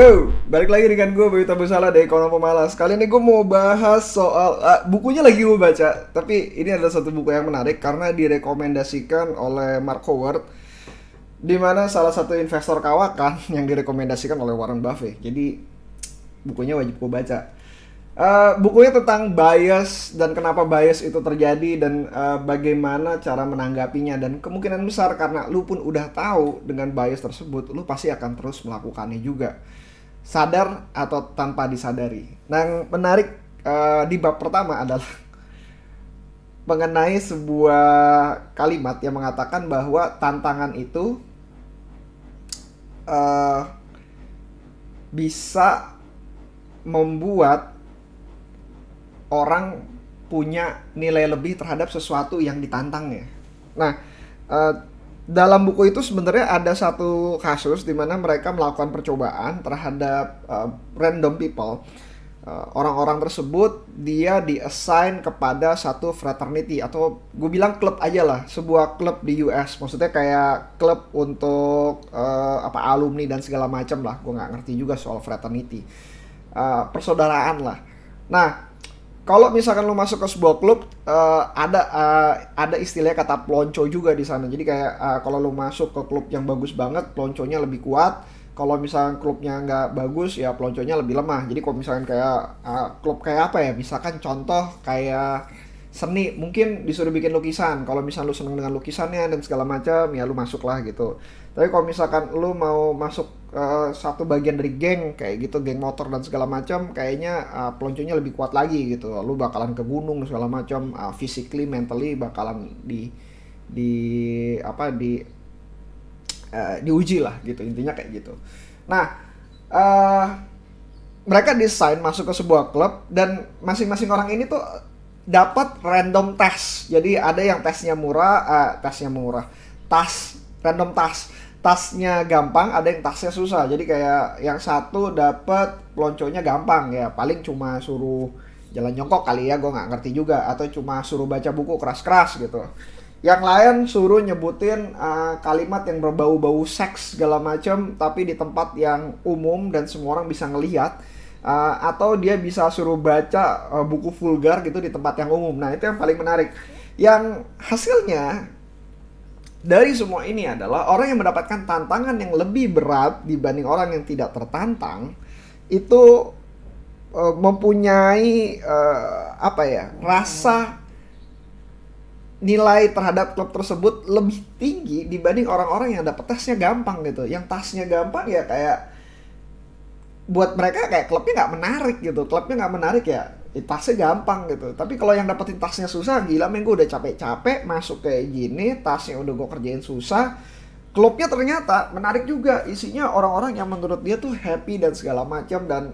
Yo, balik lagi dengan gue Bayu Tabusala dari Ekonomi Pemalas. Kali ini gue mau bahas soal bukunya lagi gue baca, tapi ini adalah satu buku yang menarik karena direkomendasikan oleh Mark Howard, di mana salah satu investor kawakan yang direkomendasikan oleh Warren Buffett. Jadi bukunya wajib gue baca. Bukunya tentang bias dan kenapa bias itu terjadi dan bagaimana cara menanggapinya, dan kemungkinan besar karena lu pun udah tahu dengan bias tersebut, lu pasti akan terus melakukannya juga, sadar atau tanpa disadari. Nah, yang menarik di bab pertama adalah mengenai sebuah kalimat yang mengatakan bahwa tantangan itu uh, bisa membuat orang punya nilai lebih terhadap sesuatu yang ditantangnya. Nah, eh, dalam buku itu sebenarnya ada satu kasus di mana mereka melakukan percobaan terhadap random people. Orang-orang tersebut dia di-assign kepada satu fraternity, atau gue bilang klub aja lah, sebuah klub di US. Maksudnya kayak klub untuk alumni dan segala macam lah. Gue nggak ngerti juga soal fraternity. Persaudaraan lah. Nah, kalau misalkan lu masuk ke sebuah klub, ada istilahnya kata pelonco juga di sana. Jadi kayak kalau lu masuk ke klub yang bagus banget, pelonconya lebih kuat. Kalau misalkan klubnya nggak bagus, ya pelonconya lebih lemah. Jadi kalau misalkan kayak klub kayak apa ya? Misalkan contoh kayak seni, mungkin disuruh bikin lukisan. Kalau misalkan lu seneng dengan lukisannya dan segala macam, ya lu masuk lah gitu. Tapi kalau misalkan lu mau masuk satu bagian dari geng kayak gitu, geng motor dan segala macam, kayaknya pelonconya lebih kuat lagi gitu. Lu bakalan ke gunung segala macam, physically, mentally bakalan di apa diuji lah gitu, intinya kayak gitu. Nah, uh, mereka desain masuk ke sebuah klub, dan masing-masing orang ini tuh dapat random test. Jadi ada yang tesnya murah, random tasnya gampang, ada yang tasnya susah. Jadi kayak yang satu dapat pelonconya gampang, ya paling cuma suruh jalan jongkok kali ya, gue nggak ngerti juga, atau cuma suruh baca buku keras-keras gitu. Yang lain suruh nyebutin kalimat yang berbau-bau seks segala macam, tapi di tempat yang umum dan semua orang bisa ngelihat. Atau dia bisa suruh baca buku vulgar gitu di tempat yang umum. Nah, itu yang paling menarik. Yang hasilnya dari semua ini adalah orang yang mendapatkan tantangan yang lebih berat dibanding orang yang tidak tertantang itu mempunyai rasa nilai terhadap klub tersebut lebih tinggi dibanding orang-orang yang dapat tesnya gampang gitu. Yang tasnya gampang ya kayak buat mereka kayak klubnya nggak menarik gitu. Klubnya nggak menarik ya, tasnya gampang gitu. Tapi kalau yang dapetin tasnya susah, gila men, gue udah capek-capek masuk kayak gini, tasnya udah gue kerjain susah. Klubnya ternyata menarik juga, isinya orang-orang yang menurut dia tuh happy dan segala macam, dan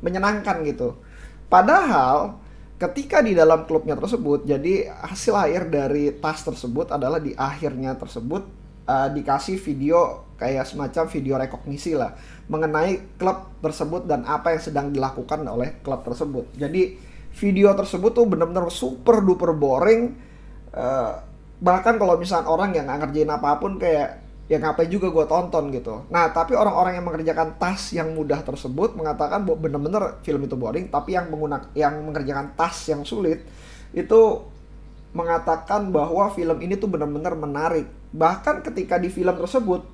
menyenangkan gitu. Padahal ketika di dalam klubnya tersebut, jadi hasil akhir dari tas tersebut adalah di akhirnya tersebut dikasih video kayak semacam video rekognisi lah mengenai klub tersebut dan apa yang sedang dilakukan oleh klub tersebut. Jadi video tersebut tuh bener-bener super duper boring. Eh, Bahkan kalau misalnya orang yang nggak ngerjain apapun, kayak ya ngapain juga gue tonton gitu. Nah, tapi orang-orang yang mengerjakan task yang mudah tersebut mengatakan bahwa bener-bener film itu boring, tapi yang mengerjakan task yang sulit itu mengatakan bahwa film ini tuh benar-benar menarik. Bahkan ketika di film tersebut,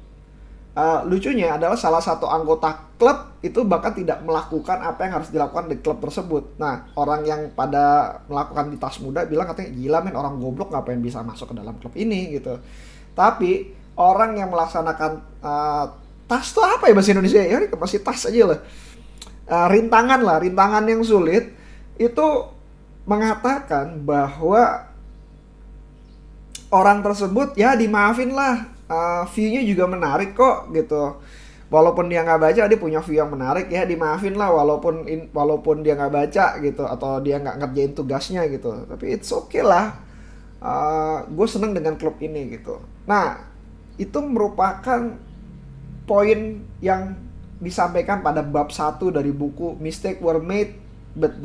lucunya adalah salah satu anggota klub itu bahkan tidak melakukan apa yang harus dilakukan di klub tersebut. Nah, orang yang pada melakukan di tas muda bilang katanya, gila men, orang goblok ngapain bisa masuk ke dalam klub ini gitu. Tapi orang yang melaksanakan tas tuh apa ya bahasa Indonesia ya, masih tas aja lah. Rintangan yang sulit itu mengatakan bahwa orang tersebut ya dimaafin lah, view-nya juga menarik kok gitu. Walaupun dia nggak baca, dia punya view yang menarik, ya dimaafin lah, walaupun dia nggak baca gitu, atau dia nggak ngerjain tugasnya gitu, tapi it's okay lah. Gue seneng dengan klub ini gitu. Nah, itu merupakan poin yang disampaikan pada bab 1 dari buku Mistake Were Made but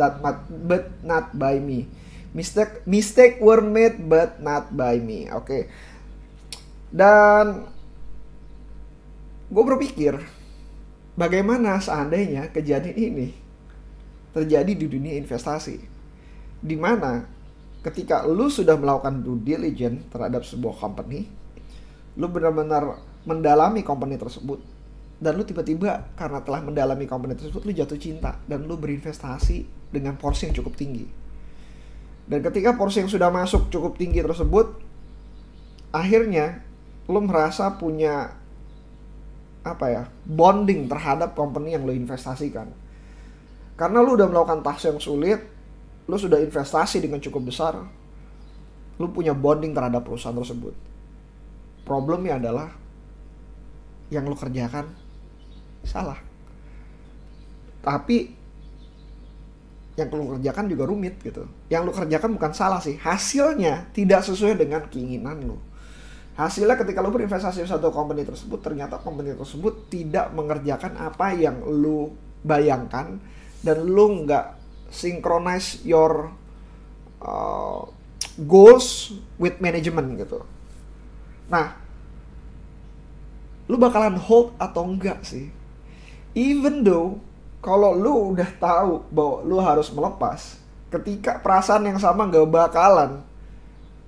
not by me. Mistake were made but not by me. Oke. Okay. Dan gue berpikir Bagaimana seandainya kejadian ini terjadi di dunia investasi, di mana ketika lu sudah melakukan due diligence terhadap sebuah company, lu benar-benar mendalami company tersebut, dan lu tiba-tiba karena telah mendalami company tersebut lu jatuh cinta dan lu berinvestasi dengan porsi yang cukup tinggi. Dan ketika porsi yang sudah masuk cukup tinggi tersebut, akhirnya lu merasa punya bonding terhadap company yang lu investasikan. Karena lu udah melakukan task yang sulit, lu sudah investasi dengan cukup besar, lu punya bonding terhadap perusahaan tersebut. Problemnya adalah yang lu kerjakan salah. Tapi yang lu kerjakan juga rumit gitu. Yang lu kerjakan bukan salah sih, hasilnya tidak sesuai dengan keinginan lu. Hasilnya ketika lu berinvestasi di satu company tersebut, ternyata company tersebut tidak mengerjakan apa yang lu bayangkan, dan lu nggak synchronize your goals with management gitu. Nah, lu bakalan hold atau enggak sih? Even though kalau lu udah tahu bahwa lu harus melepas, ketika perasaan yang sama nggak bakalan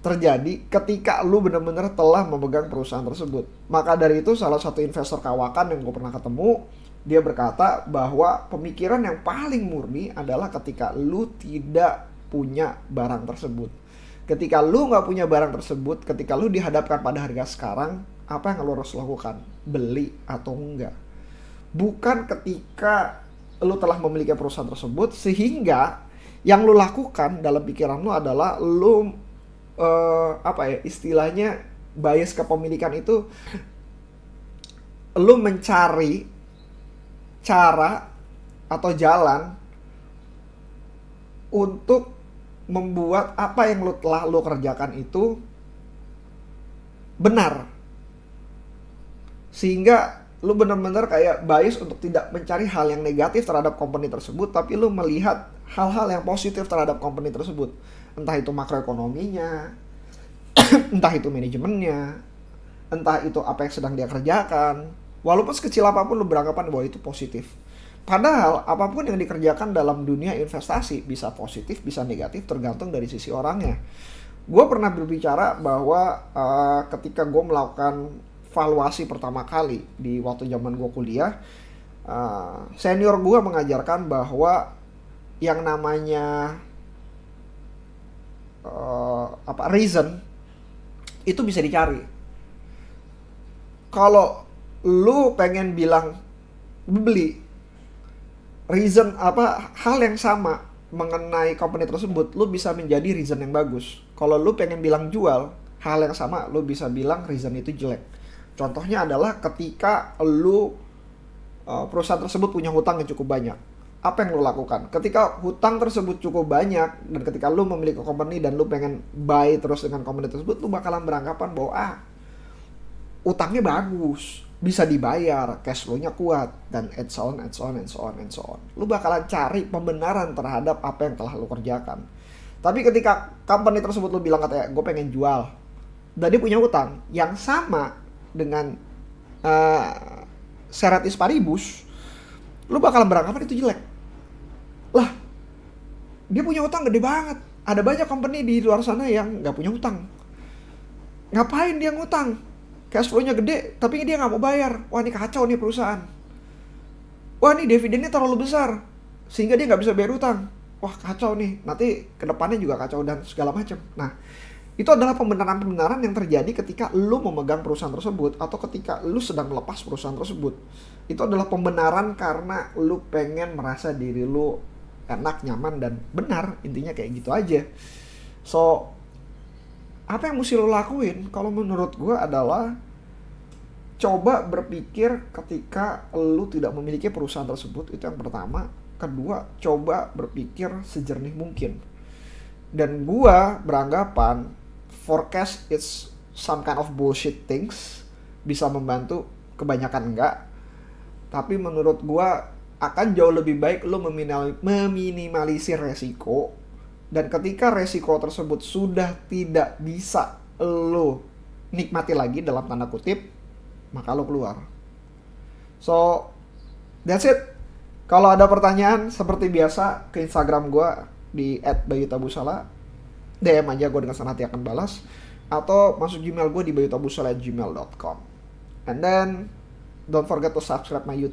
terjadi ketika lu benar-benar telah memegang perusahaan tersebut. Maka dari itu salah satu investor kawakan yang gue pernah ketemu, dia berkata bahwa pemikiran yang paling murni adalah ketika lu tidak punya barang tersebut. Ketika lu nggak punya barang tersebut, ketika lu dihadapkan pada harga sekarang, apa yang lu harus lakukan? Beli atau enggak? Bukan ketika lu telah memiliki perusahaan tersebut, sehingga yang lu lakukan dalam pikiran lu adalah lu istilahnya bias kepemilikan itu, lu mencari cara atau jalan untuk membuat apa yang telah lu kerjakan itu benar, sehingga lu benar-benar kayak bias untuk tidak mencari hal yang negatif terhadap company tersebut, tapi lu melihat hal-hal yang positif terhadap company tersebut. Entah itu makroekonominya, entah itu manajemennya, entah itu apa yang sedang dia kerjakan. Walaupun sekecil apapun lu beranggapan bahwa itu positif. Padahal apapun yang dikerjakan dalam dunia investasi bisa positif, bisa negatif, tergantung dari sisi orangnya. Gue pernah berbicara bahwa ketika gue melakukan valuasi pertama kali di waktu zaman gue kuliah, senior gue mengajarkan bahwa yang namanya reason itu bisa dicari. Kalau lu pengen bilang beli, reason hal yang sama mengenai company tersebut, lu bisa menjadi reason yang bagus. Kalau lu pengen bilang jual, hal yang sama lu bisa bilang reason itu jelek. Contohnya adalah ketika lu perusahaan tersebut punya hutang yang cukup banyak. Apa yang lu lakukan? Ketika hutang tersebut cukup banyak, dan ketika lu memiliki company dan lu pengen buy terus dengan company tersebut, lu bakalan beranggapan bahwa utangnya bagus, bisa dibayar, cash flow-nya kuat, dan and so on. Lu bakalan cari pembenaran terhadap apa yang telah lu kerjakan. Tapi ketika company tersebut lu bilang katanya, gue pengen jual, dan dia punya utang yang sama dengan ceteris paribus, lu bakalan beranggapan itu jelek. Lah, dia punya utang gede banget. Ada banyak company di luar sana yang gak punya utang. Ngapain dia ngutang? Cash flow-nya gede, tapi dia gak mau bayar. Wah, ini kacau nih perusahaan. Wah, ini dividennya terlalu besar, sehingga dia gak bisa bayar utang. Wah, kacau nih. Nanti kedepannya juga kacau dan segala macam. Nah, itu adalah pembenaran-pembenaran yang terjadi ketika lu memegang perusahaan tersebut, atau ketika lu sedang melepas perusahaan tersebut. Itu adalah pembenaran karena lu pengen merasa diri lu enak, nyaman, dan benar. Intinya kayak gitu aja. So, apa yang mesti lo lakuin kalau menurut gue adalah coba berpikir ketika lo tidak memiliki perusahaan tersebut. Itu yang pertama. Kedua, coba berpikir sejernih mungkin. Dan gue beranggapan forecast is some kind of bullshit things, bisa membantu, kebanyakan enggak. Tapi menurut gue akan jauh lebih baik lo meminimalisir resiko. Dan ketika resiko tersebut sudah tidak bisa lo nikmati lagi dalam tanda kutip, maka lo keluar. So, That's it. Kalau ada pertanyaan seperti biasa ke Instagram gue di @bayutabusala, DM aja, gue dengan senang hati akan balas. Atau masuk Gmail gue di bayutabusala@gmail.com. And then don't forget to subscribe my YouTube.